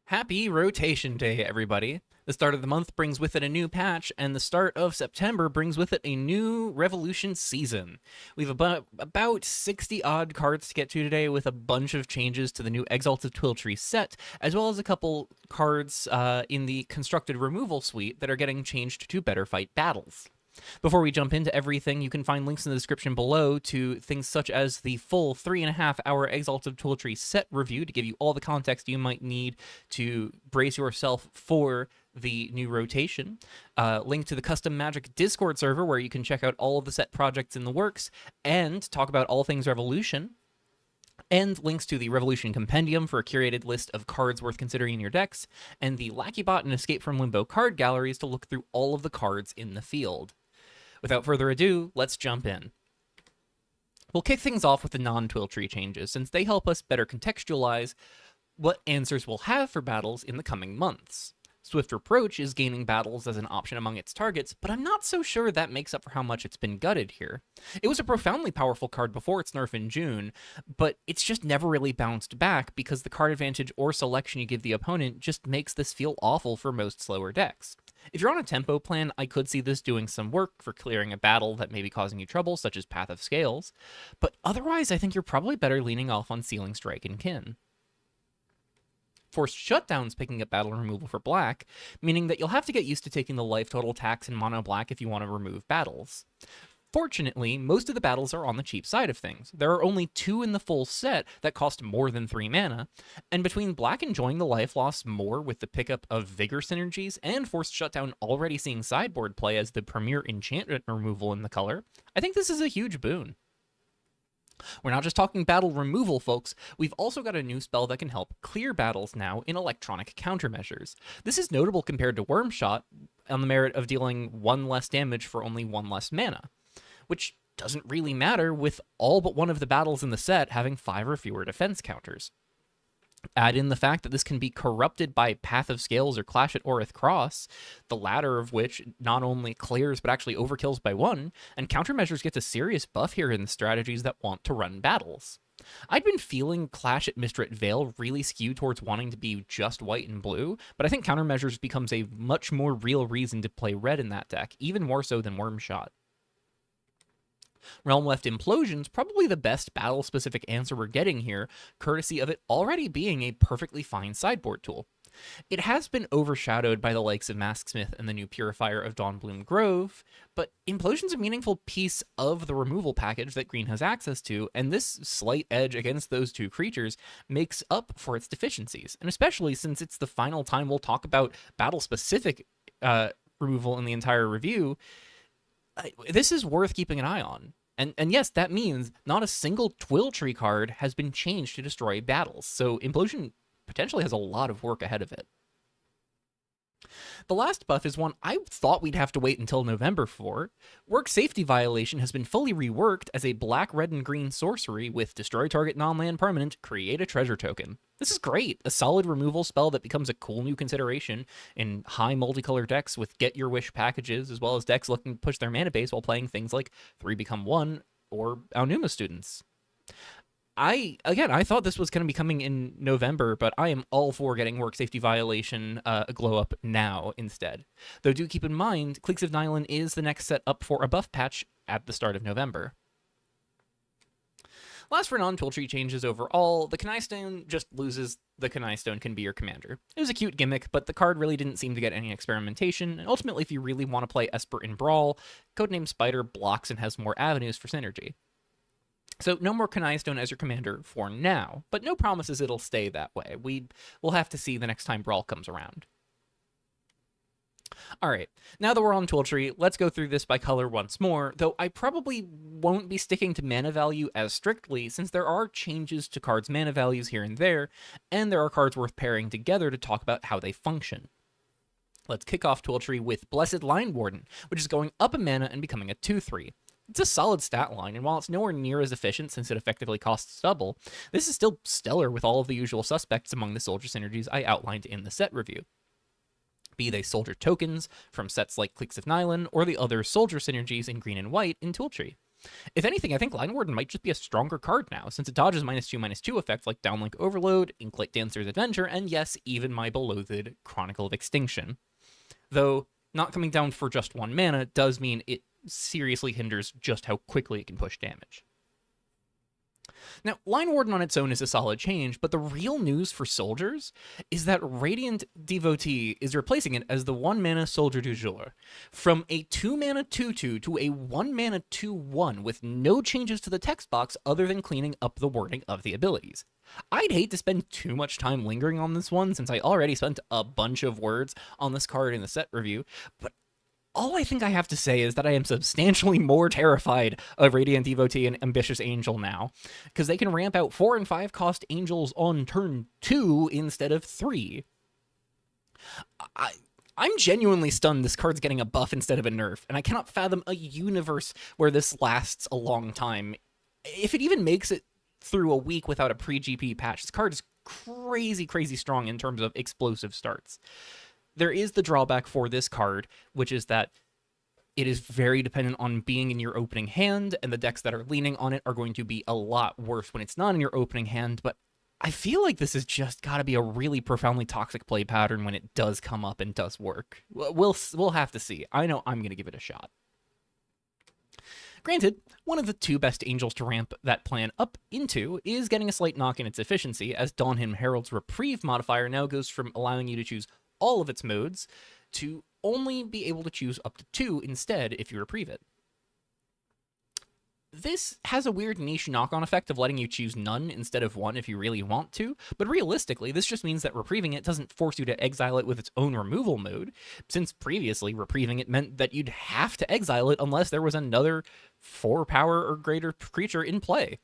Happy Rotation Day, everybody. The start of the month brings with it a new patch, and the start of September brings with it a new Revolution season. We've about 60 odd cards to get to today, with a bunch of changes to the new Exalted Twiltree set, as well as a couple cards in the Constructed Removal suite that are getting changed to better fight battles. Before we jump into everything, you can find links in the description below to things such as the full 3.5-hour Exalted Twiltree set review to give you all the context you might need to brace yourself for the new rotation. Link to the Custom Magic Discord server where you can check out all of the set projects in the works and talk about all things Revolution. And links to the Revolution Compendium for a curated list of cards worth considering in your decks, and the Lackeybot and Escape from Limbo card galleries to look through all of the cards in the field. Without further ado, let's jump in. We'll kick things off with the non-Twiltree changes, since they help us better contextualize what answers we'll have for battles in the coming months. Swift Approach is gaining battles as an option among its targets, but I'm not so sure that makes up for how much it's been gutted here. It was a profoundly powerful card before its nerf in June, but it's just never really bounced back because the card advantage or selection you give the opponent just makes this feel awful for most slower decks. If you're on a tempo plan, I could see this doing some work for clearing a battle that may be causing you trouble, such as Path of Scales, but otherwise I think you're probably better leaning off on Sealing Strike and Kin. Forced Shutdown's picking up battle removal for black, meaning that you'll have to get used to taking the life total tax in mono black if you want to remove battles. Fortunately, most of the battles are on the cheap side of things. There are only 2 in the full set that cost more than 3 mana, and between black enjoying the life loss more with the pickup of Vigor synergies and Forced Shutdown already seeing sideboard play as the premier enchantment removal in the color, I think this is a huge boon. We're not just talking battle removal, folks. We've also got a new spell that can help clear battles now in electronic countermeasures. This is notable compared to Wormshot on the merit of dealing 1 less damage for only 1 less mana, which doesn't really matter with all but one of the battles in the set having 5 or fewer defense counters. Add in the fact that this can be corrupted by Path of Scales or Clash at Orith Cross, the latter of which not only clears but actually overkills by 1, and countermeasures gets a serious buff here in the strategies that want to run battles. I'd been feeling Clash at Mistrit Vale really skew towards wanting to be just white and blue, but I think countermeasures becomes a much more real reason to play red in that deck, even more so than Wormshot. Realm Left Implosion's probably the best battle-specific answer we're getting here, courtesy of it already being a perfectly fine sideboard tool. It has been overshadowed by the likes of Masksmith and the new Purifier of Dawnbloom Grove, but Implosion's a meaningful piece of the removal package that Green has access to, and this slight edge against those 2 creatures makes up for its deficiencies, and especially since it's the final time we'll talk about battle-specific removal in the entire review, this is worth keeping an eye on. And yes, that means not a single Twiltree card has been changed to destroy battles, so Implosion potentially has a lot of work ahead of it. The last buff is one I thought we'd have to wait until November for. Work Safety Violation has been fully reworked as a black, red, and green sorcery with destroy target non-land permanent, create a treasure token. This is great, a solid removal spell that becomes a cool new consideration in high multicolor decks with Get Your Wish packages, as well as decks looking to push their mana base while playing things like 3 Become 1 or Aonuma Students. I thought this was going to be coming in November, but I am all for getting Work Safety Violation a glow up now instead. Though do keep in mind, Cliques of Nylon is the next set up for a buff patch at the start of November. Last for non-Twiltree changes overall, the Kanai Stone just loses the Kanai Stone can be your commander. It was a cute gimmick, but the card really didn't seem to get any experimentation, and ultimately if you really want to play Esper in Brawl, Codename Spider blocks and has more avenues for synergy. So no more Kanai Stone as your commander for now, but no promises it'll stay that way. We'll have to see the next time Brawl comes around. Alright, now that we're on Twiltree, let's go through this by color once more, though I probably won't be sticking to mana value as strictly, since there are changes to cards' mana values here and there, and there are cards worth pairing together to talk about how they function. Let's kick off Twiltree with Blessed Line Warden, which is going up a mana and becoming a 2/3. It's a solid stat line, and while it's nowhere near as efficient since it effectively costs double, this is still stellar with all of the usual suspects among the soldier synergies I outlined in the set review. Be they soldier tokens from sets like Cliques of Nylon or the other soldier synergies in green and white in Twiltree. If anything, I think Line Warden might just be a stronger card now, since it dodges -2/-2 effects like Downlink Overload, Inklight Dancer's Adventure, and yes, even my beloved Chronicle of Extinction. Though, not coming down for just 1 mana does mean it seriously hinders just how quickly it can push damage. Now, Line Warden on its own is a solid change, but the real news for Soldiers is that Radiant Devotee is replacing it as the 1-mana Soldier du Jour. From a 2-mana 2/2 to a 1-mana 2/1 with no changes to the text box other than cleaning up the wording of the abilities. I'd hate to spend too much time lingering on this one since I already spent a bunch of words on this card in the set review, but all I think I have to say is that I am substantially more terrified of Radiant Devotee and Ambitious Angel now, because they can ramp out 4 and 5 cost angels on turn 2 instead of 3. I'm genuinely stunned this card's getting a buff instead of a nerf, and I cannot fathom a universe where this lasts a long time. If it even makes it through a week without a pre-GP patch, this card is crazy, crazy strong in terms of explosive starts. There is the drawback for this card, which is that it is very dependent on being in your opening hand, and the decks that are leaning on it are going to be a lot worse when it's not in your opening hand, but I feel like this has just got to be a really profoundly toxic play pattern when it does come up and does work. We'll have to see. I know I'm going to give it a shot. Granted, one of the 2 best angels to ramp that plan up into is getting a slight knock in its efficiency, as Dawnhymn Herald's Reprieve modifier now goes from allowing you to choose all of its modes to only be able to choose up to 2 instead if you reprieve it. This has a weird niche knock-on effect of letting you choose none instead of 1 if you really want to, but realistically, this just means that reprieving it doesn't force you to exile it with its own removal mode, since previously reprieving it meant that you'd have to exile it unless there was another 4 power or greater creature in play.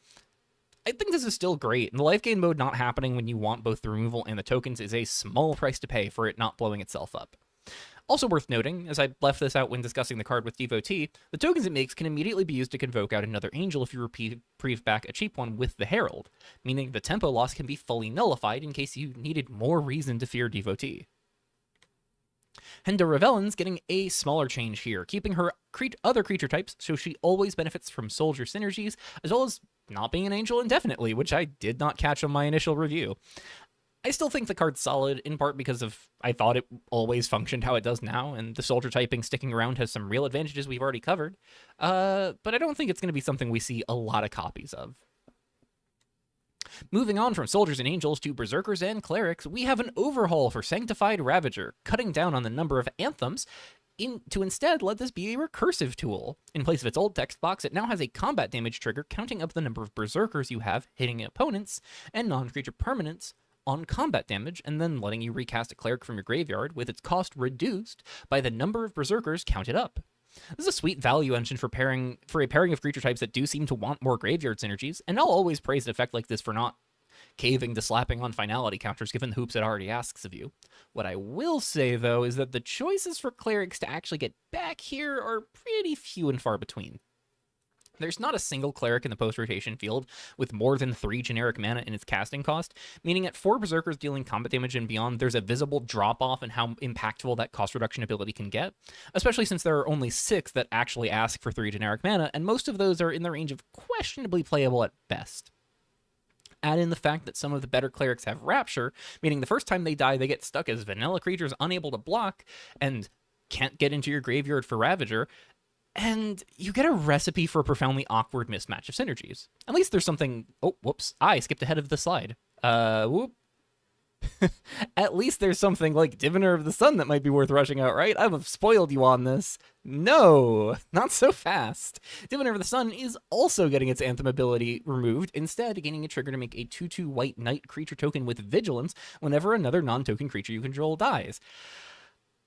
I think this is still great, and the life gain mode not happening when you want both the removal and the tokens is a small price to pay for it not blowing itself up. Also worth noting, as I left this out when discussing the card with Devotee, the tokens it makes can immediately be used to convoke out another angel if you reprieve back a cheap one with the Herald, meaning the tempo loss can be fully nullified in case you needed more reason to fear Devotee. Henda Revellin's getting a smaller change here, keeping her other creature types so she always benefits from soldier synergies, as well as not being an angel indefinitely, which I did not catch on my initial review. I still think the card's solid, in part because of I thought it always functioned how it does now, and the soldier typing sticking around has some real advantages we've already covered, but I don't think it's going to be something we see a lot of copies of. Moving on from soldiers and angels to berserkers and clerics, we have an overhaul for Sanctified Ravager, cutting down on the number of anthems to instead let this be a recursive tool. In place of its old text box, it now has a combat damage trigger counting up the number of berserkers you have hitting opponents and non-creature permanents on combat damage, and then letting you recast a cleric from your graveyard with its cost reduced by the number of berserkers counted up. This is a sweet value engine for a pairing of creature types that do seem to want more graveyard synergies, and I'll always praise an effect like this for not caving to slapping on finality counters given the hoops it already asks of you. What I will say, though, is that the choices for clerics to actually get back here are pretty few and far between. There's not a single cleric in the post-rotation field with more than 3 generic mana in its casting cost, meaning at 4 berserkers dealing combat damage and beyond, there's a visible drop-off in how impactful that cost reduction ability can get, especially since there are only 6 that actually ask for 3 generic mana, and most of those are in the range of questionably playable at best. Add in the fact that some of the better clerics have Rapture, meaning the first time they die, they get stuck as vanilla creatures unable to block and can't get into your graveyard for Ravager, and you get a recipe for a profoundly awkward mismatch of synergies. At least there's something... Oh, whoops. I skipped ahead of the slide. Whoop. At least there's something like Diviner of the Sun that might be worth rushing out, right? I've spoiled you on this. No, not so fast. Diviner of the Sun is also getting its Anthem ability removed, instead gaining a trigger to make a 2/2 white knight creature token with Vigilance whenever another non-token creature you control dies.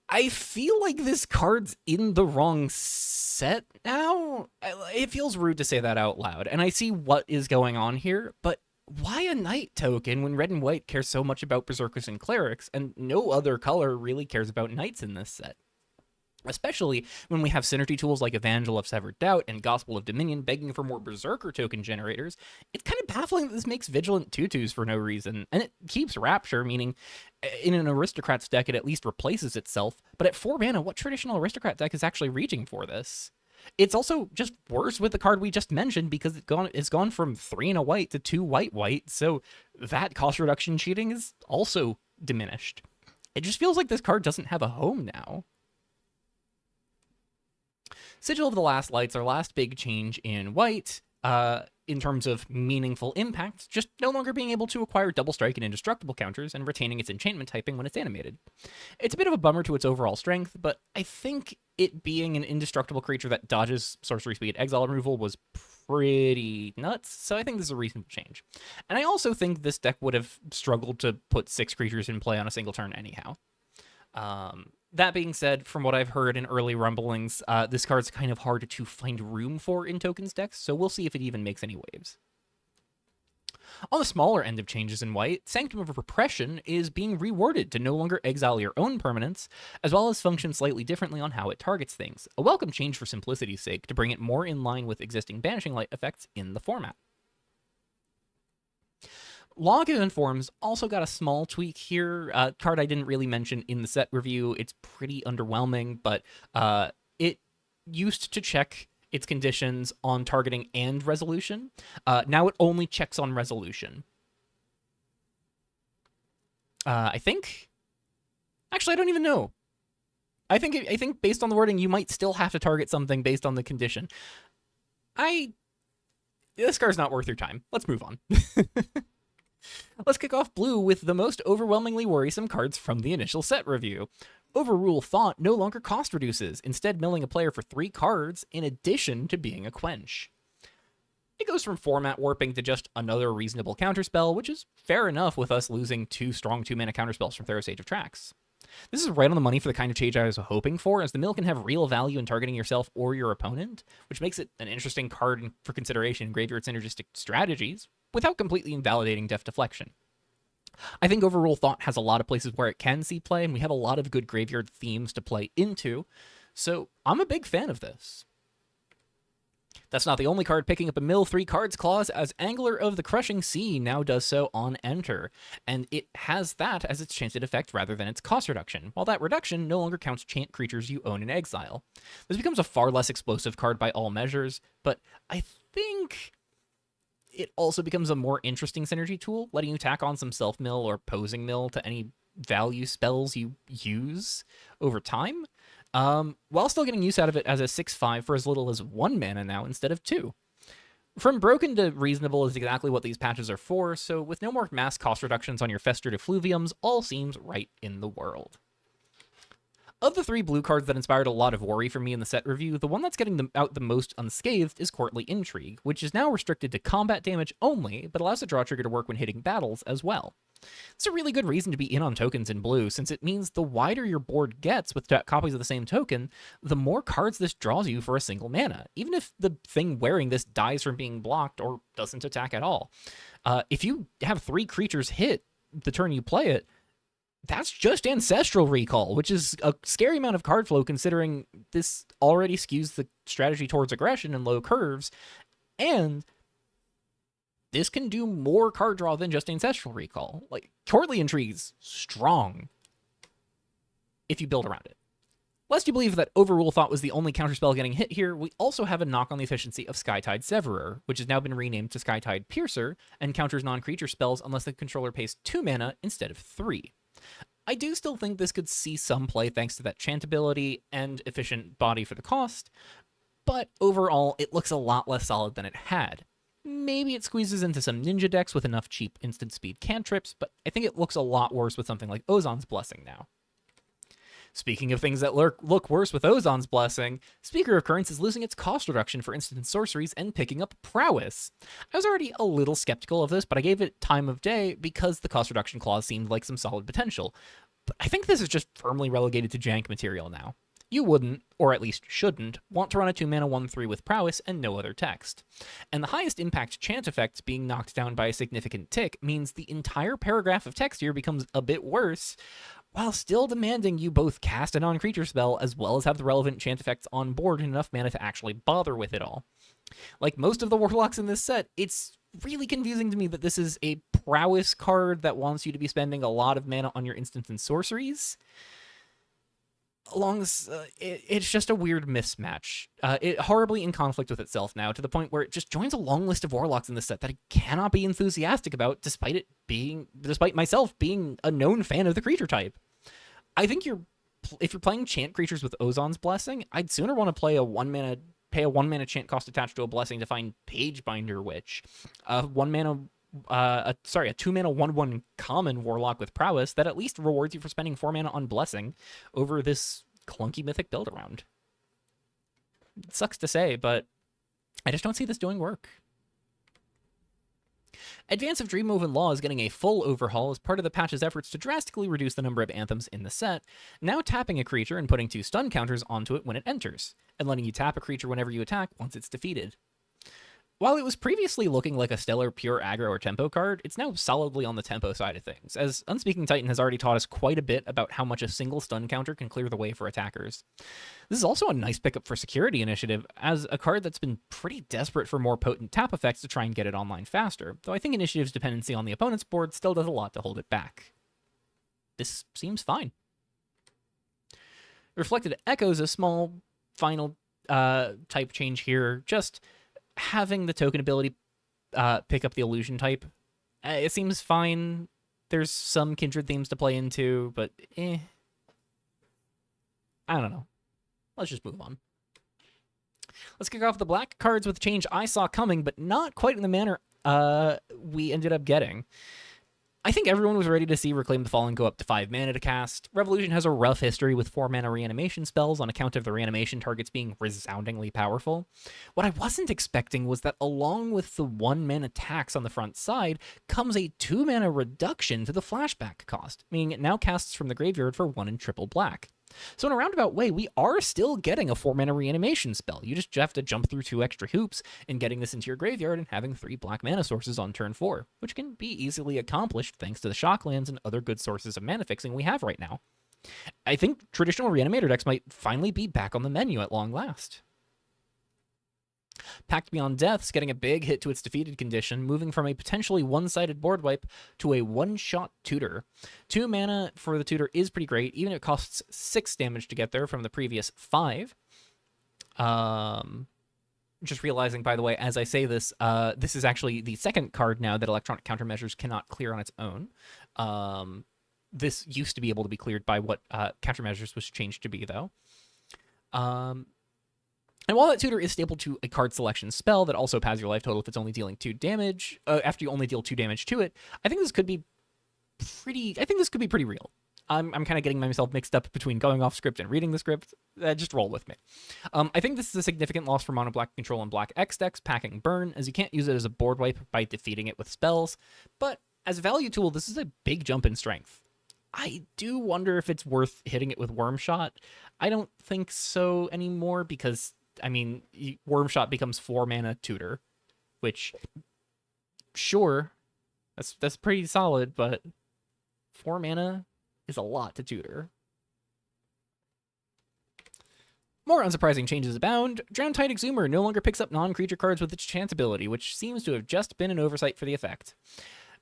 I feel like this card's in the wrong set now. It feels rude to say that out loud, and I see what is going on here, but why a knight token when red and white care so much about berserkers and clerics, and no other color really cares about knights in this set? Especially when we have synergy tools like Evangel of Severed Doubt and Gospel of Dominion begging for more berserker token generators. It's kind of baffling that this makes Vigilant 2/2s for no reason, and it keeps Rapture, meaning in an Aristocrats deck it at least replaces itself, but at 4 mana, what traditional Aristocrat deck is actually reaching for this? It's also just worse with the card we just mentioned because it's gone from 3 and a white to 2 white, so that cost reduction cheating is also diminished. It just feels like this card doesn't have a home now. Sigil of the Last Lights, our last big change in white, in terms of meaningful impact, just no longer being able to acquire double strike and indestructible counters and retaining its enchantment typing when it's animated. It's a bit of a bummer to its overall strength, but I think it being an indestructible creature that dodges sorcery speed exile removal was pretty nuts, so I think this is a reasonable change. And I also think this deck would have struggled to put 6 creatures in play on a single turn anyhow. That being said, from what I've heard in early rumblings, this card's kind of hard to find room for in tokens decks, so we'll see if it even makes any waves. On the smaller end of changes in white, Sanctum of Repression is being reworded to no longer exile your own permanents, as well as function slightly differently on how it targets things. A welcome change for simplicity's sake to bring it more in line with existing Banishing Light effects in the format. Log of Informs also got a small tweak here. Card I didn't really mention in the set review. It's pretty underwhelming, but it used to check its conditions on targeting and resolution. Now it only checks on resolution. I think... Actually, I don't even know. I think based on the wording, you might still have to target something based on the condition. This card's not worth your time. Let's move on. Let's kick off blue with the most overwhelmingly worrisome cards from the initial set review. Overrule Thought no longer cost reduces, instead milling a player for 3 cards in addition to being a quench. It goes from format warping to just another reasonable counterspell, which is fair enough with us losing 2 strong 2-mana counterspells from Theros Age of Trax. This is right on the money for the kind of change I was hoping for, as the mill can have real value in targeting yourself or your opponent, which makes it an interesting card for consideration in graveyard synergistic strategies, without completely invalidating Deft Deflection. I think Overrule Thought has a lot of places where it can see play, and we have a lot of good graveyard themes to play into, so I'm a big fan of this. That's not the only card picking up a mill 3 cards clause, as Angler of the Crushing Sea now does so on enter, and it has that as its chanted effect rather than its cost reduction, while that reduction no longer counts chant creatures you own in exile. This becomes a far less explosive card by all measures, but I think it also becomes a more interesting synergy tool, letting you tack on some self-mill or posing mill to any value spells you use over time, while still getting use out of it as a 6/5 for as little as 1 mana now instead of 2. From broken to reasonable is exactly what these patches are for, so with no more mass cost reductions on your Festered Effluviums, all seems right in the world. Of the 3 blue cards that inspired a lot of worry for me in the set review, the one that's getting out the most unscathed is Courtly Intrigue, which is now restricted to combat damage only, but allows the draw trigger to work when hitting battles as well. It's a really good reason to be in on tokens in blue, since it means the wider your board gets with copies of the same token, the more cards this draws you for a single mana, even if the thing wearing this dies from being blocked or doesn't attack at all. If you have 3 creatures hit the turn you play it, that's just Ancestral Recall, which is a scary amount of card flow considering this already skews the strategy towards aggression and low curves, and this can do more card draw than just Ancestral Recall. Like, Courtly Intrigue's strong if you build around it. Lest you believe that Overrule Thought was the only counterspell getting hit here, we also have a knock on the efficiency of Skytide Severer, which has now been renamed to Skytide Piercer, and counters non-creature spells unless the controller pays 2 mana instead of 3. I do still think this could see some play thanks to that chant ability and efficient body for the cost, but overall it looks a lot less solid than it had. Maybe it squeezes into some ninja decks with enough cheap instant speed cantrips, but I think it looks a lot worse with something like Ozon's Blessing now. Speaking of things that look worse with Ozon's Blessing, Speaker of Currents is losing its cost reduction for instant sorceries and picking up Prowess. I was already a little skeptical of this, but I gave it time of day because the cost reduction clause seemed like some solid potential. But I think this is just firmly relegated to jank material now. You wouldn't, or at least shouldn't, want to run a 2-mana 1/3 with Prowess and no other text. And the highest impact chant effects being knocked down by a significant tick means the entire paragraph of text here becomes a bit worse, while still demanding you both cast a non-creature spell as well as have the relevant chant effects on board and enough mana to actually bother with it all. Like most of the Warlocks in this set, it's really confusing to me that this is a Prowess card that wants you to be spending a lot of mana on your instants and sorceries. along this, it's just a weird mismatch. It horribly in conflict with itself now, to the point where it just joins a long list of warlocks in the set that I cannot be enthusiastic about, despite myself being a known fan of the creature type. I think if you're playing chant creatures with Ozon's Blessing, I'd sooner want to pay a 1 mana chant cost attached to a blessing to find Pagebinder Witch, a 1 mana a 2 mana 1/1 common warlock with prowess that at least rewards you for spending 4 mana on blessing over this clunky mythic build around. It sucks to say, but I just don't see this doing work. Advance of Dreamwoven Law is getting a full overhaul as part of the patch's efforts to drastically reduce the number of anthems in the set, now tapping a creature and putting 2 stun counters onto it when it enters, and letting you tap a creature whenever you attack once it's defeated. While it was previously looking like a stellar pure aggro or tempo card, it's now solidly on the tempo side of things, as Unspeaking Titan has already taught us quite a bit about how much a single stun counter can clear the way for attackers. This is also a nice pickup for Security Initiative, as a card that's been pretty desperate for more potent tap effects to try and get it online faster, though I think Initiative's dependency on the opponent's board still does a lot to hold it back. This seems fine. Reflected Echoes a small final type change here, just having the token ability pick up the illusion type. It seems fine. There's some kindred themes to play into, but I don't know. Let's just move on. Let's kick off the black cards with a change I saw coming, but not quite in the manner we ended up getting. I think everyone was ready to see Reclaim the Fallen go up to 5 mana to cast. Revolution has a rough history with 4 mana reanimation spells on account of the reanimation targets being resoundingly powerful. What I wasn't expecting was that along with the 1 mana tax on the front side comes a 2 mana reduction to the flashback cost, meaning it now casts from the graveyard for 1 in triple black. So in a roundabout way, we are still getting a 4 mana reanimation spell. You just have to jump through 2 extra hoops in getting this into your graveyard and having 3 black mana sources on turn 4, which can be easily accomplished thanks to the Shocklands and other good sources of mana fixing we have right now. I think traditional Reanimator decks might finally be back on the menu at long last. Pact Beyond Death's getting a big hit to its defeated condition, moving from a potentially one-sided board wipe to a one-shot tutor. 2 mana for the tutor is pretty great, even if it costs 6 damage to get there from the previous 5. Just realizing, by the way, as I say this, this is actually the second card now that Electronic Countermeasures cannot clear on its own. This used to be able to be cleared by what Countermeasures was changed to be, though. And while that tutor is stapled to a card selection spell that also pads your life total if it's only dealing 2 damage, after you only deal 2 damage to it, I think this could be pretty real. I'm kind of getting myself mixed up between going off script and reading the script. Just roll with me. I think this is a significant loss for mono black control and black X decks packing burn, as you can't use it as a board wipe by defeating it with spells. But as a value tool, this is a big jump in strength. I do wonder if it's worth hitting it with Wormshot. I don't think so anymore because, I mean, Wormshot becomes 4 mana tutor, which, sure, that's pretty solid, but 4 mana is a lot to tutor. More unsurprising changes abound. Drowned Tide Exhumer no longer picks up non-creature cards with its chance ability, which seems to have just been an oversight for the effect.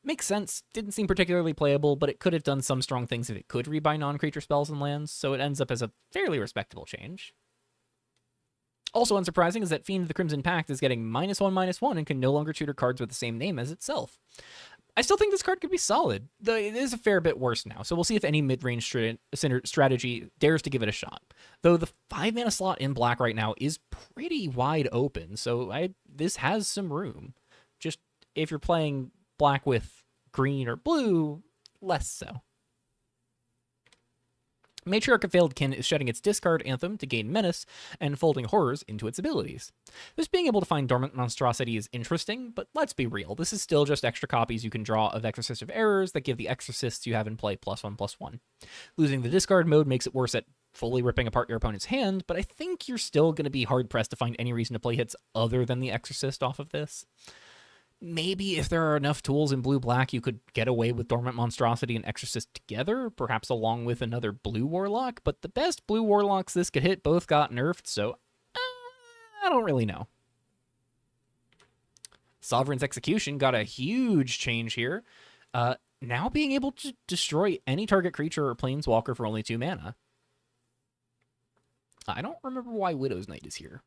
Makes sense, didn't seem particularly playable, but it could have done some strong things if it could rebuy non-creature spells and lands, so it ends up as a fairly respectable change. Also unsurprising is that Fiend of the Crimson Pact is getting -1/-1 and can no longer tutor cards with the same name as itself. I still think this card could be solid, though it is a fair bit worse now, so we'll see if any mid-range strategy dares to give it a shot. Though the 5 mana slot in black right now is pretty wide open, so this has some room. Just if you're playing black with green or blue, less so. Matriarch of Failed Kin is shedding its discard Anthem to gain Menace and folding Horrors into its abilities. This being able to find Dormant Monstrosity is interesting, but let's be real, this is still just extra copies you can draw of Exorcist of Errors that give the Exorcists you have in play +1/+1. Losing the discard mode makes it worse at fully ripping apart your opponent's hand, but I think you're still going to be hard-pressed to find any reason to play hits other than the Exorcist off of this. Maybe if there are enough tools in blue-black, you could get away with Dormant Monstrosity and Exorcist together, perhaps along with another blue Warlock, but the best blue Warlocks this could hit both got nerfed, so I don't really know. Sovereign's Execution got a huge change here, now being able to destroy any target creature or planeswalker for only 2 mana. I don't remember why Widow's Night is here.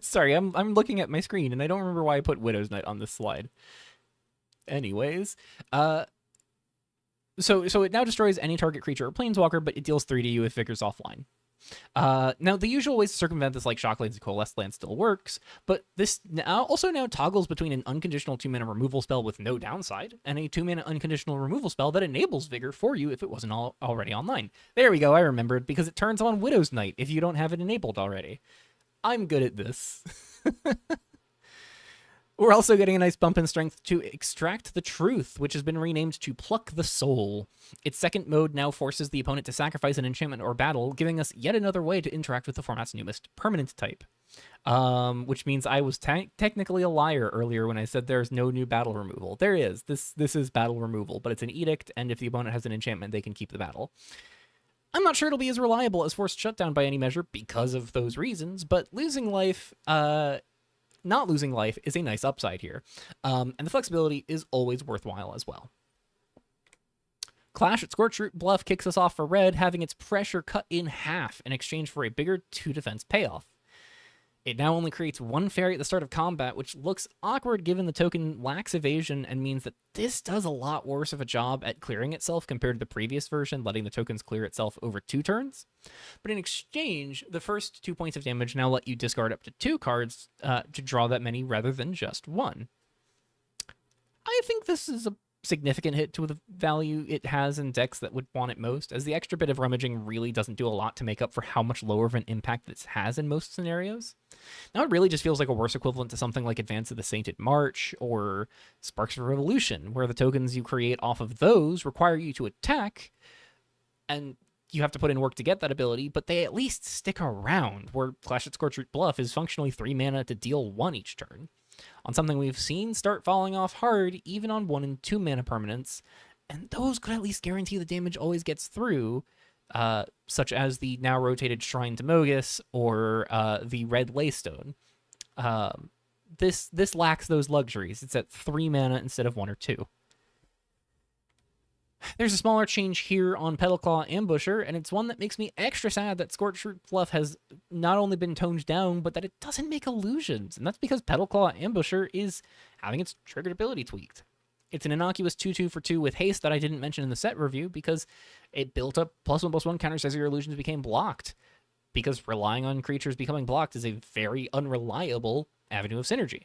Sorry, I'm looking at my screen and I don't remember why I put Widow's Night on this slide. Anyways, so it now destroys any target creature or planeswalker, but it deals 3 to you if Vigor's offline. Now, the usual ways to circumvent this, like Shocklands and Coalesced Land, still works, but this now toggles between an unconditional 2-mana removal spell with no downside and a 2-mana unconditional removal spell that enables Vigor for you if it wasn't already online. There we go, I remembered, because it turns on Widow's Night if you don't have it enabled already. I'm good at this. We're also getting a nice bump in strength to Extract the Truth, which has been renamed to Pluck the Soul. Its second mode now forces the opponent to sacrifice an enchantment or battle, giving us yet another way to interact with the format's newest permanent type. Which means I was technically a liar earlier when I said there's no new battle removal. There is. This is battle removal, but it's an edict, and if the opponent has an enchantment, they can keep the battle. I'm not sure it'll be as reliable as Forced Shutdown by any measure because of those reasons, but losing life, not losing life is a nice upside here, and the flexibility is always worthwhile as well. Clash at Scorchroot Bluff kicks us off for red, having its pressure cut in half in exchange for a bigger 2 defense payoff. It now only creates 1 fairy at the start of combat, which looks awkward given the token lacks evasion and means that this does a lot worse of a job at clearing itself compared to the previous version, letting the tokens clear itself over 2 turns. But in exchange, the first 2 points of damage now let you discard up to 2 cards to draw that many rather than just 1. I think this is a significant hit to the value it has in decks that would want it most, as the extra bit of rummaging really doesn't do a lot to make up for how much lower of an impact this has in most scenarios. Now it really just feels like a worse equivalent to something like Advance of the Sainted March or Sparks of Revolution, where the tokens you create off of those require you to attack, and you have to put in work to get that ability, but they at least stick around, where Clash at Scorchroot Bluff is functionally 3 mana to deal 1 each turn. On something we've seen start falling off hard, even on 1 and 2 mana permanents, and those could at least guarantee the damage always gets through, such as the now rotated Shrine to Mogus or the Red Laystone. This lacks those luxuries. It's at 3 mana instead of 1 or 2. There's a smaller change here on Petalclaw Ambusher, and it's one that makes me extra sad that Scorchroot Bluff has not only been toned down, but that it doesn't make illusions, and that's because Petalclaw Ambusher is having its triggered ability tweaked. It's an innocuous 2/2 for 2 with haste that I didn't mention in the set review because it built up +1/+1 counters as your illusions became blocked, because relying on creatures becoming blocked is a very unreliable avenue of synergy.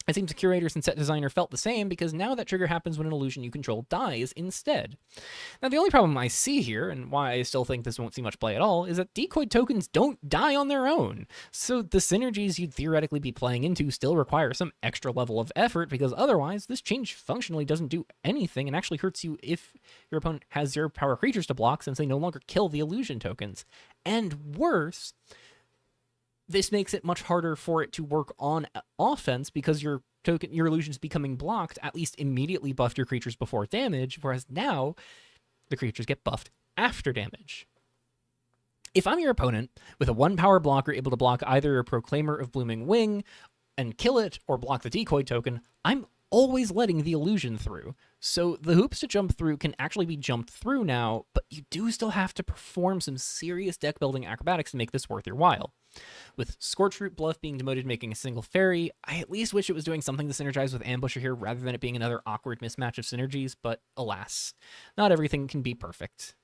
It seems the curators and set designer felt the same, because now that trigger happens when an illusion you control dies instead. Now, the only problem I see here, and why I still think this won't see much play at all, is that decoy tokens don't die on their own. So the synergies you'd theoretically be playing into still require some extra level of effort, because otherwise this change functionally doesn't do anything and actually hurts you if your opponent has 0 power creatures to block, since they no longer kill the illusion tokens. And worse, this makes it much harder for it to work on offense, because your illusions becoming blocked at least immediately buffed your creatures before damage, whereas now the creatures get buffed after damage. If I'm your opponent with a 1 power blocker able to block either a Proclaimer of Blooming Wing and kill it, or block the decoy token, I'm always letting the illusion through. So the hoops to jump through can actually be jumped through now, but you do still have to perform some serious deck building acrobatics to make this worth your while. With Scorchroot Bluff being demoted making a single fairy, I at least wish it was doing something to synergize with Ambusher here rather than it being another awkward mismatch of synergies, but alas, not everything can be perfect.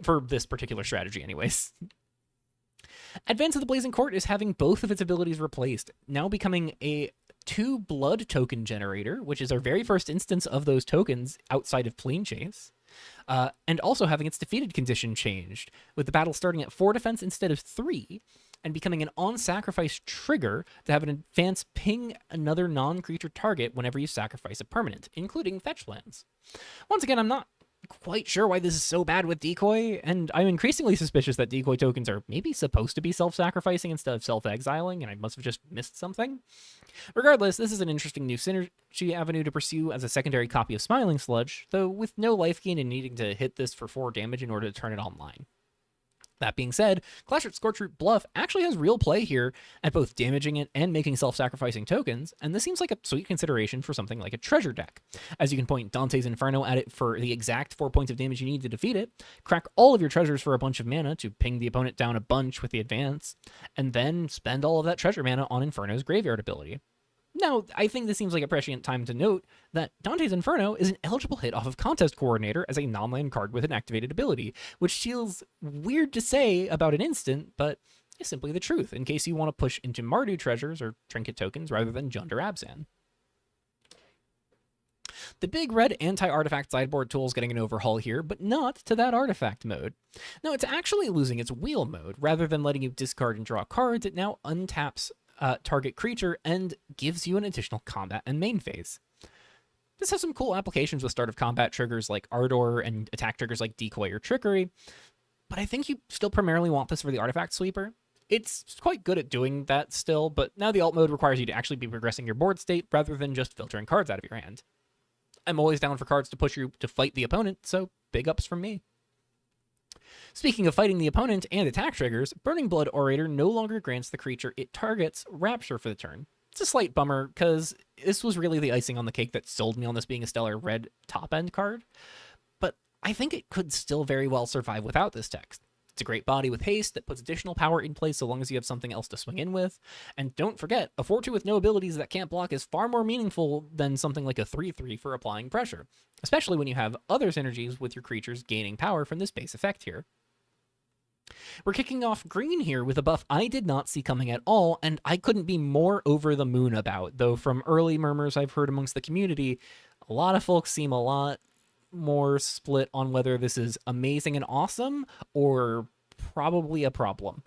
For this particular strategy anyways. Advance of the Blazing Court is having both of its abilities replaced, now becoming a 2 blood token generator, which is our very first instance of those tokens outside of Plane Chase, and also having its defeated condition changed, with the battle starting at 4 defense instead of 3, and becoming an on-sacrifice trigger to have an advance ping another non-creature target whenever you sacrifice a permanent, including fetch lands. Once again, I'm not quite sure why this is so bad with decoy, and I'm increasingly suspicious that decoy tokens are maybe supposed to be self-sacrificing instead of self-exiling, and I must have just missed something. Regardless, this is an interesting new synergy avenue to pursue as a secondary copy of Smiling Sludge, though with no life gain and needing to hit this for 4 damage in order to turn it online. That being said, Clash at Scorchroot Bluff actually has real play here at both damaging it and making self-sacrificing tokens, and this seems like a sweet consideration for something like a treasure deck, as you can point Dante's Inferno at it for the exact 4 points of damage you need to defeat it, crack all of your treasures for a bunch of mana to ping the opponent down a bunch with the advance, and then spend all of that treasure mana on Inferno's graveyard ability. Now, I think this seems like a prescient time to note that Dante's Inferno is an eligible hit off of Contest Coordinator as a non-land card with an activated ability, which feels weird to say about an instant, but is simply the truth, in case you want to push into Mardu treasures or trinket tokens rather than Jund or Abzan. The big red anti-artifact sideboard tool is getting an overhaul here, but not to that artifact mode. No, it's actually losing its wheel mode. Rather than letting you discard and draw cards, it now untaps target creature and gives you an additional combat and main phase. This has some cool applications with start of combat triggers like Ardor and attack triggers like Decoy or Trickery, but I think you still primarily want this for the artifact sweeper. It's quite good at doing that still, but now the alt mode requires you to actually be progressing your board state rather than just filtering cards out of your hand. I'm always down for cards to push you to fight the opponent, so big ups from me. Speaking of fighting the opponent and attack triggers, Burning Blood Orator no longer grants the creature it targets Rapture for the turn. It's a slight bummer, because this was really the icing on the cake that sold me on this being a stellar red top-end card, but I think it could still very well survive without this text. It's a great body with haste that puts additional power in place so long as you have something else to swing in with, and don't forget, a 4-2 with no abilities that can't block is far more meaningful than something like a 3-3 for applying pressure, especially when you have other synergies with your creatures gaining power from this base effect here. We're kicking off green here with a buff I did not see coming at all, and I couldn't be more over the moon about, though from early murmurs I've heard amongst the community, a lot of folks seem a lot more split on whether this is amazing and awesome, or probably a problem.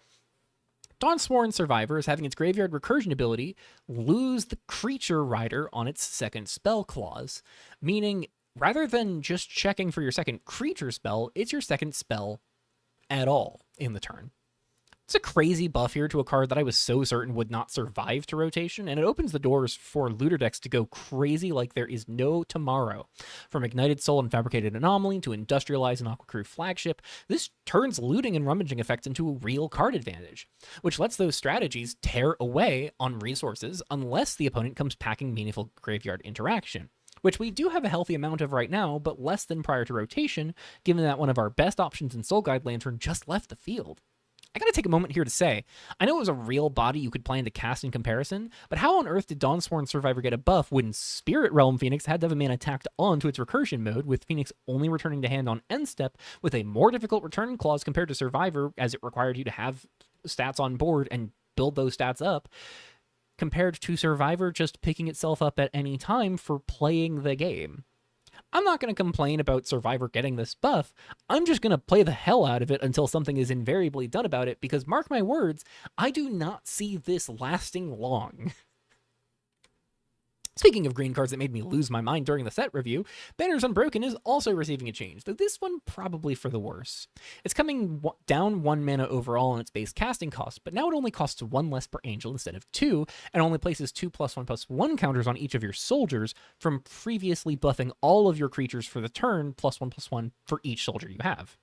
Dawnsworn Survivor is having its graveyard recursion ability lose the creature rider on its second spell clause, meaning rather than just checking for your second creature spell, it's your second spell at all in the turn. It's a crazy buff here to a card that I was so certain would not survive to rotation, and it opens the doors for looter decks to go crazy like there is no tomorrow. From Ignited Soul and Fabricated Anomaly to Industrialize and Aqua Crew Flagship, this turns looting and rummaging effects into a real card advantage, which lets those strategies tear away on resources unless the opponent comes packing meaningful graveyard interaction, which we do have a healthy amount of right now, but less than prior to rotation, given that one of our best options in Soul Guide Lantern just left the field. I gotta take a moment here to say, I know it was a real body you could plan to cast in comparison, but how on earth did Dawnsworn Survivor get a buff when Spirit Realm Phoenix had to have a mana tacked on to its recursion mode, with Phoenix only returning to hand on end step, with a more difficult return clause compared to Survivor, as it required you to have stats on board and build those stats up, compared to Survivor just picking itself up at any time for playing the game. I'm not going to complain about Survivor getting this buff. I'm just going to play the hell out of it until something is invariably done about it, because mark my words, I do not see this lasting long. Speaking of green cards that made me lose my mind during the set review, Banners Unbroken is also receiving a change, though this one probably for the worse. It's coming down 1 mana overall on its base casting cost, but now it only costs 1 less per angel instead of 2, and only places 2+1/+1 counters on each of your soldiers from previously buffing all of your creatures for the turn, +1/+1 for each soldier you have.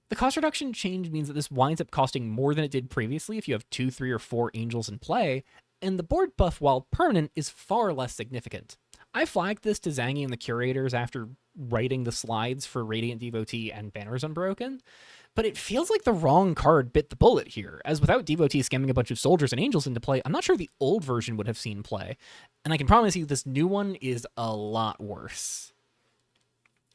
The cost reduction change means that this winds up costing more than it did previously if you have 2, 3, or 4 angels in play, and the board buff, while permanent, is far less significant. I flagged this to Zangy and the curators after writing the slides for Radiant Devotee and Banners Unbroken, but it feels like the wrong card bit the bullet here, as without Devotee scamming a bunch of soldiers and angels into play, I'm not sure the old version would have seen play, and I can promise you this new one is a lot worse.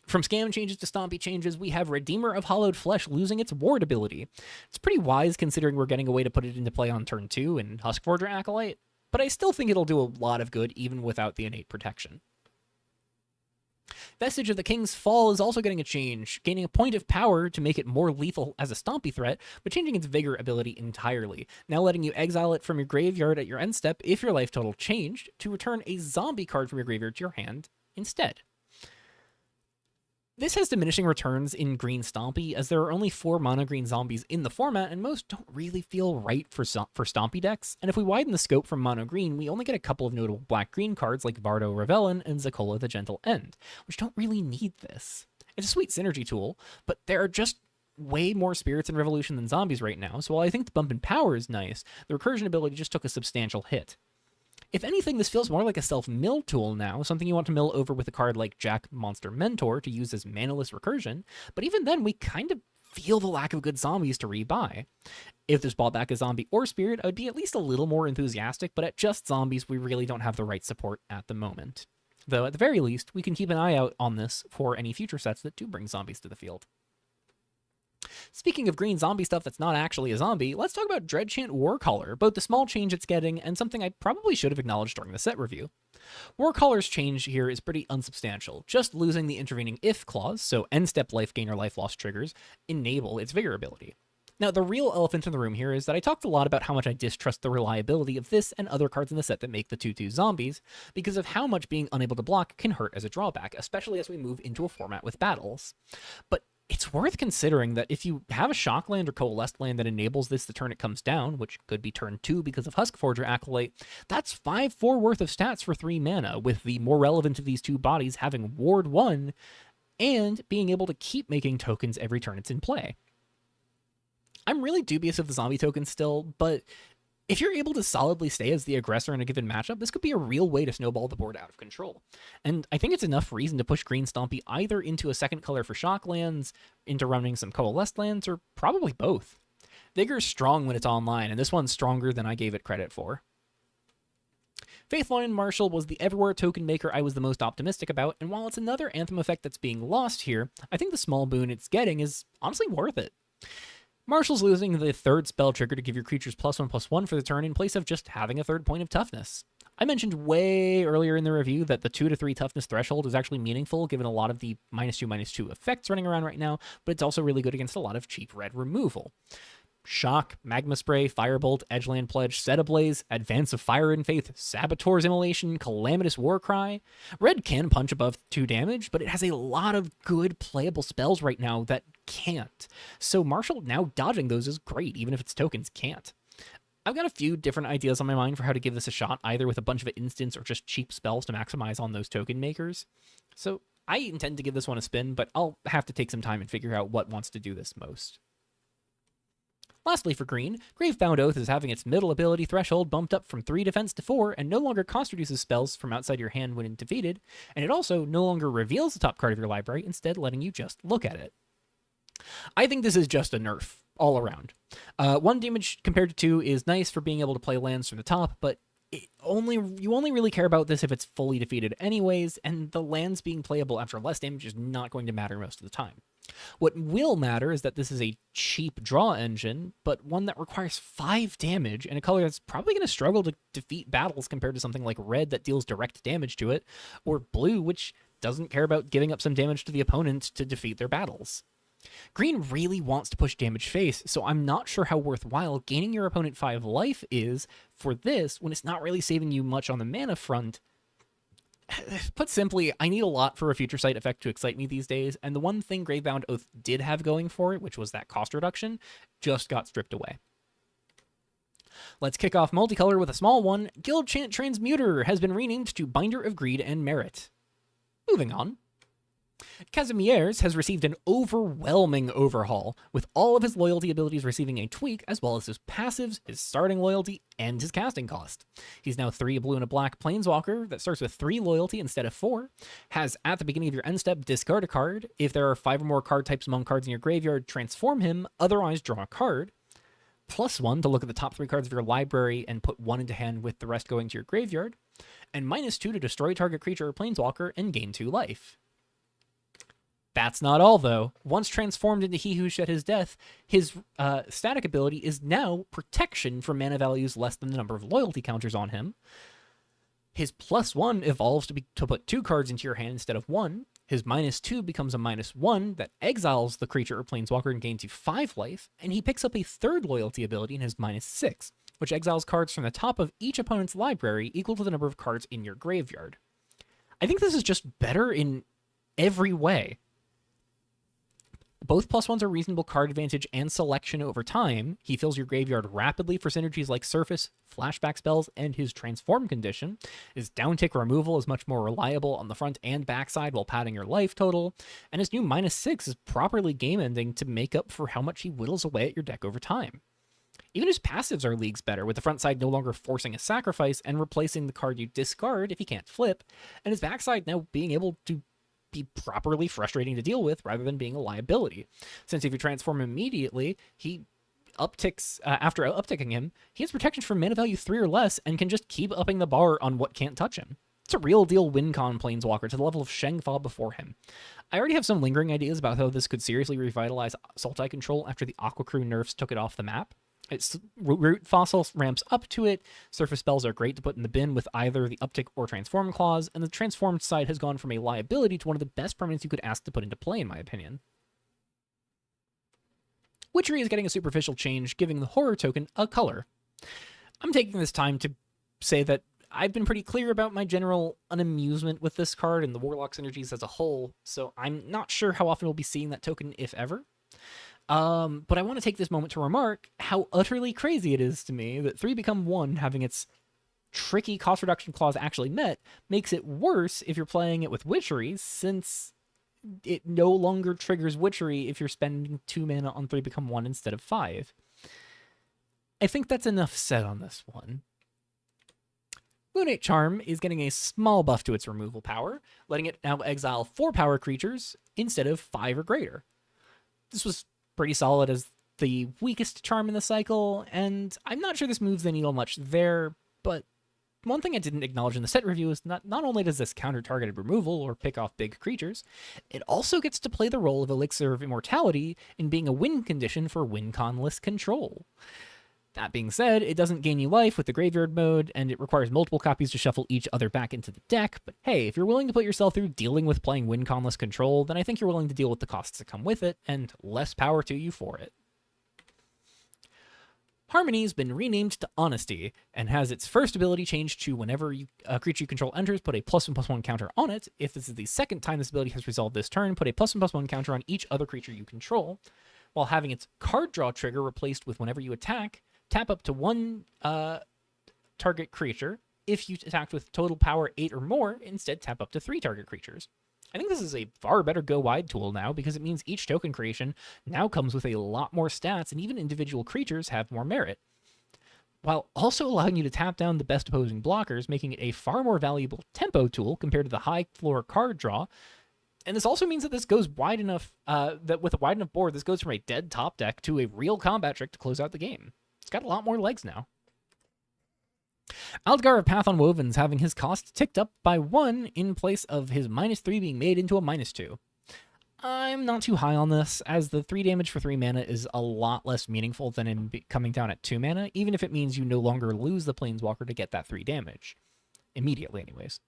From scam changes to stompy changes, we have Redeemer of Hollowed Flesh losing its ward ability. It's pretty wise considering we're getting a way to put it into play on turn 2 in Huskforger Acolyte, but I still think it'll do a lot of good even without the innate protection. Vestige of the King's Fall is also getting a change, gaining a point of power to make it more lethal as a stompy threat, but changing its Vigor ability entirely, now letting you exile it from your graveyard at your end step if your life total changed, to return a zombie card from your graveyard to your hand instead. This has diminishing returns in Green Stompy, as there are only 4 mono green zombies in the format, and most don't really feel right for Stompy decks, and if we widen the scope from mono green, we only get a couple of notable black-green cards like Vardo Revelin and Zakola the Gentle End, which don't really need this. It's a sweet synergy tool, but there are just way more spirits in Revolution than zombies right now, so while I think the bump in power is nice, the recursion ability just took a substantial hit. If anything, this feels more like a self-mill tool now, something you want to mill over with a card like Jack Monster Mentor to use as manaless recursion, but even then, we kind of feel the lack of good zombies to rebuy. If this brought back a zombie or spirit, I would be at least a little more enthusiastic, but at just zombies, we really don't have the right support at the moment. Though, at the very least, we can keep an eye out on this for any future sets that do bring zombies to the field. Speaking of green zombie stuff that's not actually a zombie, let's talk about Dreadchant Warcaller, both the small change it's getting and something I probably should have acknowledged during the set review. Warcaller's change here is pretty unsubstantial, just losing the intervening if clause, so end-step life gain or life loss triggers, enable its vigor ability. Now, the real elephant in the room here is that I talked a lot about how much I distrust the reliability of this and other cards in the set that make the 2/2 zombies, because of how much being unable to block can hurt as a drawback, especially as we move into a format with battles. But it's worth considering that if you have a shock land or coalesced land that enables this the turn it comes down, which could be turn 2 because of Huskforger Acolyte, that's 5/4 worth of stats for 3 mana, with the more relevant of these two bodies having Ward 1 and being able to keep making tokens every turn it's in play. I'm really dubious of the zombie tokens still, but if you're able to solidly stay as the aggressor in a given matchup, this could be a real way to snowball the board out of control. And I think it's enough reason to push Green Stompy either into a second color for shock lands, into running some coalesced lands, or probably both. Vigor's strong when it's online, and this one's stronger than I gave it credit for. Faithline Marshal was the everywhere token maker I was the most optimistic about, and while it's another Anthem effect that's being lost here, I think the small boon it's getting is honestly worth it. Marshal's losing the third spell trigger to give your creatures +1/+1 for the turn in place of just having a third point of toughness. I mentioned way earlier in the review that the 2 to 3 toughness threshold is actually meaningful given a lot of the -2/-2 effects running around right now, but it's also really good against a lot of cheap red removal. Shock, Magma Spray, Firebolt, Edgeland Pledge, Set Ablaze, Advance of Fire and Faith, Saboteur's Immolation, Calamitous Warcry. Red can punch above 2 damage, but it has a lot of good playable spells right now that can't. So Marshal now dodging those is great, even if its tokens can't. I've got a few different ideas on my mind for how to give this a shot, either with a bunch of instants or just cheap spells to maximize on those token makers. So I intend to give this one a spin, but I'll have to take some time and figure out what wants to do this most. Lastly for green, Gravebound Oath is having its middle ability threshold bumped up from 3 defense to 4 and no longer cost reduces spells from outside your hand when defeated, and it also no longer reveals the top card of your library, instead letting you just look at it. I think this is just a nerf all around. 1 damage compared to 2 is nice for being able to play lands from the top, but you only really care about this if it's fully defeated anyways, and the lands being playable after less damage is not going to matter most of the time. What will matter is that this is a cheap draw engine, but one that requires 5 damage, and a color that's probably going to struggle to defeat battles compared to something like red that deals direct damage to it, or blue, which doesn't care about giving up some damage to the opponent to defeat their battles. Green really wants to push damage face, so I'm not sure how worthwhile gaining your opponent 5 life is for this when it's not really saving you much on the mana front. Put simply, I need a lot for a future sight effect to excite me these days, and the one thing Gravebound Oath did have going for it, which was that cost reduction, just got stripped away. Let's kick off Multicolor with a small one. Guildchant Transmuter has been renamed to Binder of Greed and Merit. Moving on. Casimiers has received an overwhelming overhaul, with all of his loyalty abilities receiving a tweak, as well as his passives, his starting loyalty, and his casting cost. He's now 3 blue and a black planeswalker that starts with 3 loyalty instead of 4, has at the beginning of your end step discard a card. If there are 5 or more card types among cards in your graveyard, transform him, otherwise draw a card. +1 to look at the top 3 cards of your library and put 1 into hand with the rest going to your graveyard, and -2 to destroy target creature or planeswalker and gain 2 life. That's not all, though. Once transformed into He Who Shed His Death, his static ability is now protection for mana values less than the number of loyalty counters on him. His +1 evolves to put 2 cards into your hand instead of 1. His -2 becomes a -1 that exiles the creature or planeswalker and gains you 5 life, and he picks up a third loyalty ability in his -6, which exiles cards from the top of each opponent's library equal to the number of cards in your graveyard. I think this is just better in every way. Both +1s are reasonable card advantage and selection over time. He fills your graveyard rapidly for synergies like Surface, flashback spells, and his Transform condition. His downtick removal is much more reliable on the front and backside while padding your life total. And his new -6 is properly game ending to make up for how much he whittles away at your deck over time. Even his passives are leagues better, with the front side no longer forcing a sacrifice and replacing the card you discard if he can't flip, and his backside now being able to be properly frustrating to deal with rather than being a liability. Since if you transform immediately, he upticks after upticking him, he has protection from mana value 3 or less and can just keep upping the bar on what can't touch him. It's a real deal win con planeswalker to the level of Shengfa before him. I already have some lingering ideas about how this could seriously revitalize Sultai control after the Aqua Crew nerfs took it off the map. Its root fossil ramps up to it. Surface spells are great to put in the bin with either the uptick or transform clause, and the transformed side has gone from a liability to one of the best permanents you could ask to put into play, in my opinion. Witchery is getting a superficial change, giving the horror token a color. I'm taking this time to say that I've been pretty clear about my general unamusement with this card and the Warlock synergies as a whole, so I'm not sure how often we'll be seeing that token, if ever. But I want to take this moment to remark how utterly crazy it is to me that 3 become 1 having its tricky cost reduction clause actually met makes it worse if you're playing it with Witchery, since it no longer triggers Witchery if you're spending 2 mana on 3 become 1 instead of 5. I think that's enough said on this one. Lunate Charm is getting a small buff to its removal power, letting it now exile 4 power creatures instead of 5 or greater. This was pretty solid as the weakest charm in the cycle, and I'm not sure this moves the needle much there, but one thing I didn't acknowledge in the set review is not only does this counter targeted removal or pick off big creatures, it also gets to play the role of Elixir of Immortality in being a win condition for win-con-less control. That being said, it doesn't gain you life with the graveyard mode, and it requires multiple copies to shuffle each other back into the deck, but hey, if you're willing to put yourself through dealing with playing win-conless control, then I think you're willing to deal with the costs that come with it, and less power to you for it. Harmony's been renamed to Honesty, and has its first ability changed to whenever a creature you control enters, put a +1/+1 counter on it. If this is the second time this ability has resolved this turn, put a +1/+1 counter on each other creature you control, while having its card draw trigger replaced with whenever you attack, tap up to 1 target creature. If you attacked with total power 8 or more, instead tap up to 3 target creatures. I think this is a far better go-wide tool now, because it means each token creation now comes with a lot more stats, and even individual creatures have more merit, while also allowing you to tap down the best opposing blockers, making it a far more valuable tempo tool compared to the high-floor card draw. And this also means that this goes wide enough, that with a wide enough board, this goes from a dead top deck to a real combat trick to close out the game. It's got a lot more legs now. Aldgar of Path on Woven's having his cost ticked up by 1 in place of his -3 being made into a -2. I'm not too high on this, as the 3 damage for 3 mana is a lot less meaningful than in coming down at 2 mana, even if it means you no longer lose the Planeswalker to get that 3 damage. Immediately, anyways.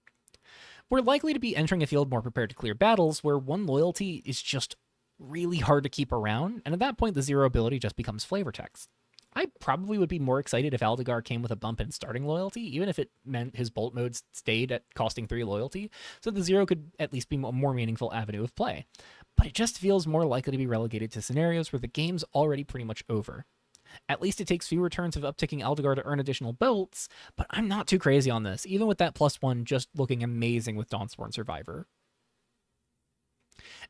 We're likely to be entering a field more prepared to clear battles, where 1 loyalty is just really hard to keep around, and at that point the 0 ability just becomes flavor text. I probably would be more excited if Aldegar came with a bump in starting loyalty, even if it meant his bolt mode stayed at costing 3 loyalty, so the 0 could at least be a more meaningful avenue of play. But it just feels more likely to be relegated to scenarios where the game's already pretty much over. At least it takes fewer turns of upticking Aldegar to earn additional bolts, but I'm not too crazy on this, even with that +1 just looking amazing with Dawnsworn Survivor.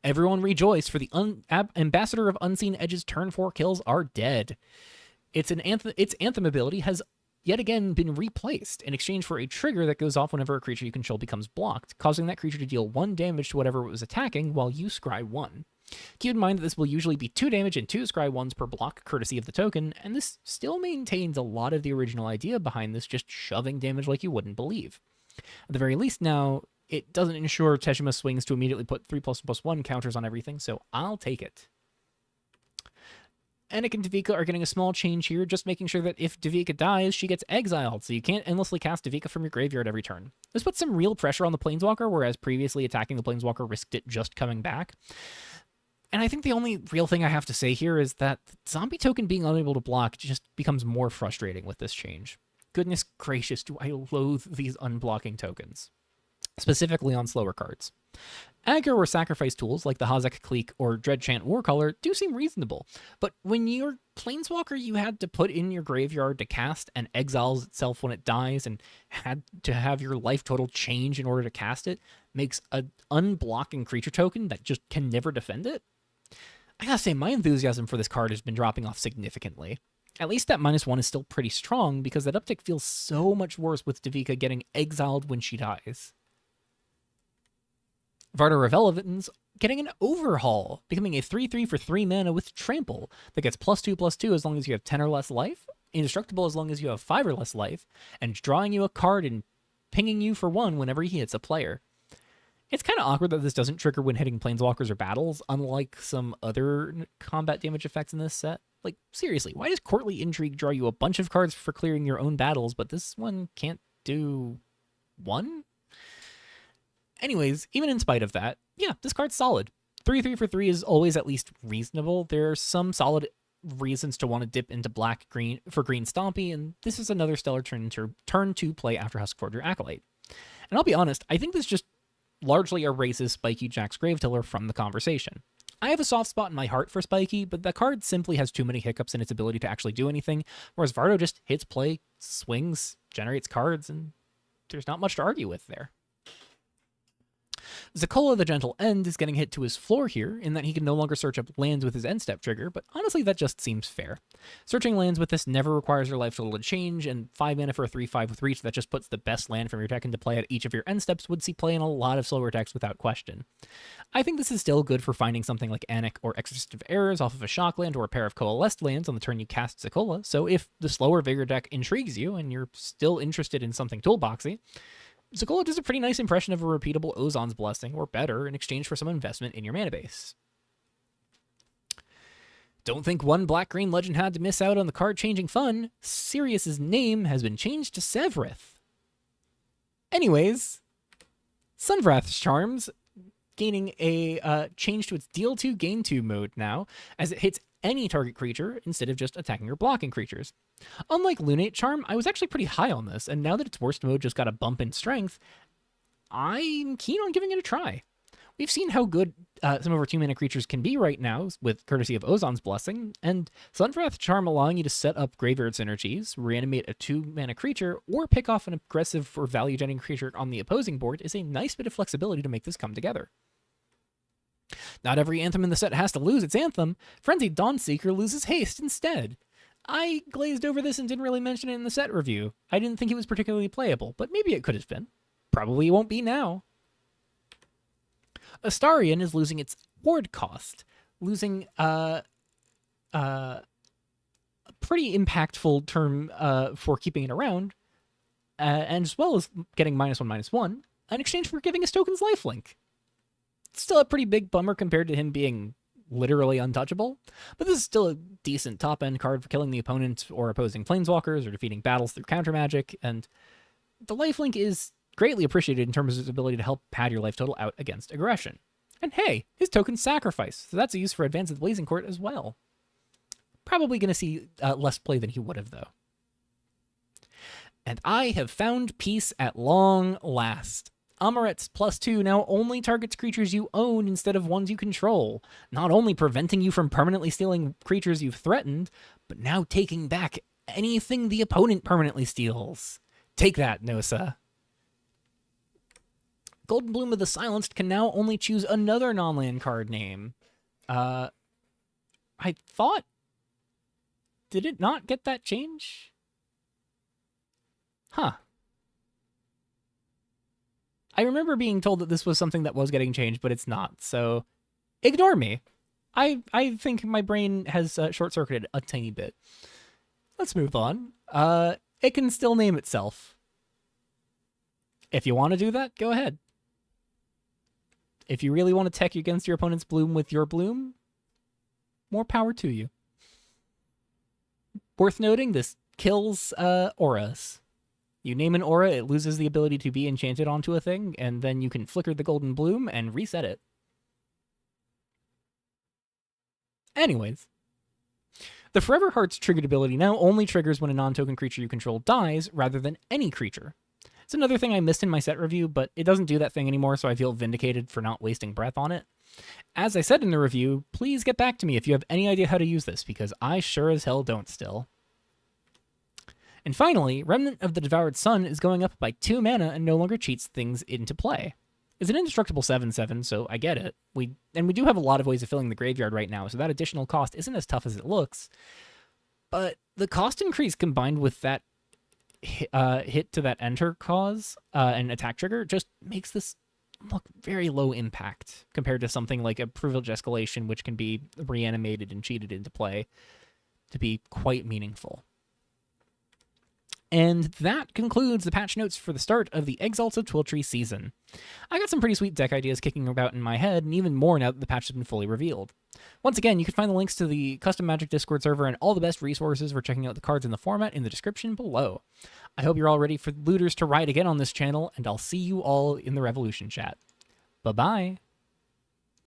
Everyone rejoice, for the Ambassador of Unseen Edge's turn 4 kills are dead. Its Anthem ability has yet again been replaced in exchange for a trigger that goes off whenever a creature you control becomes blocked, causing that creature to deal 1 damage to whatever it was attacking while you scry 1. Keep in mind that this will usually be 2 damage and 2 scry 1s per block, courtesy of the token, and this still maintains a lot of the original idea behind this, just shoving damage like you wouldn't believe. At the very least now, it doesn't ensure Teshima swings to immediately put 3+1/+1 counters on everything, so I'll take it. Enic and Davika are getting a small change here, just making sure that if Davika dies, she gets exiled, so you can't endlessly cast Davika from your graveyard every turn. This puts some real pressure on the Planeswalker, whereas previously attacking the Planeswalker risked it just coming back. And I think the only real thing I have to say here is that the zombie token being unable to block just becomes more frustrating with this change. Goodness gracious, do I loathe these unblocking tokens. specifically on slower cards. Aggro or sacrifice tools like the Hazak Clique or Dreadchant Warcaller do seem reasonable, but when your Planeswalker you had to put in your graveyard to cast and exiles itself when it dies and had to have your life total change in order to cast it makes an unblocking creature token that just can never defend it, I gotta say, my enthusiasm for this card has been dropping off significantly. At least that -1 is still pretty strong because that uptick feels so much worse with Davika getting exiled when she dies. Varda Revelovan's getting an overhaul, becoming a 3/3 for 3 mana with Trample that gets +2/+2 as long as you have 10 or less life, indestructible as long as you have 5 or less life, and drawing you a card and pinging you for 1 whenever he hits a player. It's kind of awkward that this doesn't trigger when hitting planeswalkers or battles, unlike some other combat damage effects in this set. Like, seriously, why does Courtly Intrigue draw you a bunch of cards for clearing your own battles, but this one can't do 1? Anyways, even in spite of that, yeah, this card's solid. 3/3 for 3 is always at least reasonable. There are some solid reasons to want to dip into black-green for Green Stompy, and this is another stellar turn to play after Huskforger Acolyte. And I'll be honest, I think this just largely erases Spiky Jack's Gravetiller from the conversation. I have a soft spot in my heart for Spiky, but the card simply has too many hiccups in its ability to actually do anything, whereas Vardo just hits play, swings, generates cards, and there's not much to argue with there. Zakola the Gentle End is getting hit to his floor here, in that he can no longer search up lands with his end step trigger, but honestly that just seems fair. Searching lands with this never requires your life total to change, and 5 mana for a 3/5 with reach that just puts the best land from your deck into play at each of your end steps would see play in a lot of slower decks without question. I think this is still good for finding something like Anik or Exorcist of Errors off of a shock land or a pair of coalesced lands on the turn you cast Zakola, so if the slower Vigor deck intrigues you and you're still interested in something toolboxy, Zakola does a pretty nice impression of a repeatable Ozon's Blessing, or better, in exchange for some investment in your mana base. Don't think one black-green legend had to miss out on the card-changing fun. Sirius's name has been changed to Sevrith. Anyways, Sunwrath's Charms gaining a change to its Deal 2, Gain 2 mode now, as it hits any target creature instead of just attacking or blocking creatures. Unlike Lunate Charm, I was actually pretty high on this, and now that its worst mode just got a bump in strength, I'm keen on giving it a try. We've seen how good some of our 2-mana creatures can be right now, with courtesy of Ozon's Blessing, and Sunwrath Charm allowing you to set up graveyard synergies, reanimate a 2-mana creature, or pick off an aggressive or value-generating creature on the opposing board is a nice bit of flexibility to make this come together. Not every Anthem in the set has to lose its Anthem. Frenzied Dawnseeker loses haste instead. I glazed over this and didn't really mention it in the set review. I didn't think it was particularly playable, but maybe it could have been. Probably won't be now. Astarion is losing its ward cost, losing a pretty impactful term for keeping it around, and as well as getting -1/-1 in exchange for giving his tokens lifelink. Still a pretty big bummer compared to him being literally untouchable, but this is still a decent top-end card for killing the opponent or opposing planeswalkers or defeating battles through counter magic, and the lifelink is greatly appreciated in terms of its ability to help pad your life total out against aggression. And hey, his token's Sacrifice, so that's a use for Advance of the Blazing Court as well. Probably going to see less play than he would have, though. And I have found peace at long last. Amaret's +2 now only targets creatures you own instead of ones you control, not only preventing you from permanently stealing creatures you've threatened, but now taking back anything the opponent permanently steals. Take that, Nosa. Golden Bloom of the Silenced can now only choose another non-land card name. I thought... Did it not get that change? Huh. I remember being told that this was something that was getting changed, but it's not, so ignore me. I think my brain has short-circuited a tiny bit. Let's move on. It can still name itself. If you want to do that, go ahead. If you really want to tech against your opponent's bloom with your bloom, more power to you. Worth noting, this kills auras. You name an aura, it loses the ability to be enchanted onto a thing, and then you can flicker the golden bloom and reset it. Anyways, the Forever Heart's triggered ability now only triggers when a non-token creature you control dies, rather than any creature. It's another thing I missed in my set review, but it doesn't do that thing anymore, so I feel vindicated for not wasting breath on it. As I said in the review, please get back to me if you have any idea how to use this, because I sure as hell don't still. And finally, Remnant of the Devoured Sun is going up by 2 mana and no longer cheats things into play. It's an indestructible 7/7, so I get it. We do have a lot of ways of filling the graveyard right now, so that additional cost isn't as tough as it looks. But the cost increase combined with that hit to that enter cause and attack trigger just makes this look very low impact compared to something like a Privilege Escalation, which can be reanimated and cheated into play to be quite meaningful. And that concludes the patch notes for the start of the Exalts of Twiltree season. I got some pretty sweet deck ideas kicking about in my head, and even more now that the patch has been fully revealed. Once again, you can find the links to the Custom Magic Discord server and all the best resources for checking out the cards in the format in the description below. I hope you're all ready for looters to ride again on this channel, and I'll see you all in the Revolution chat. Bye-bye!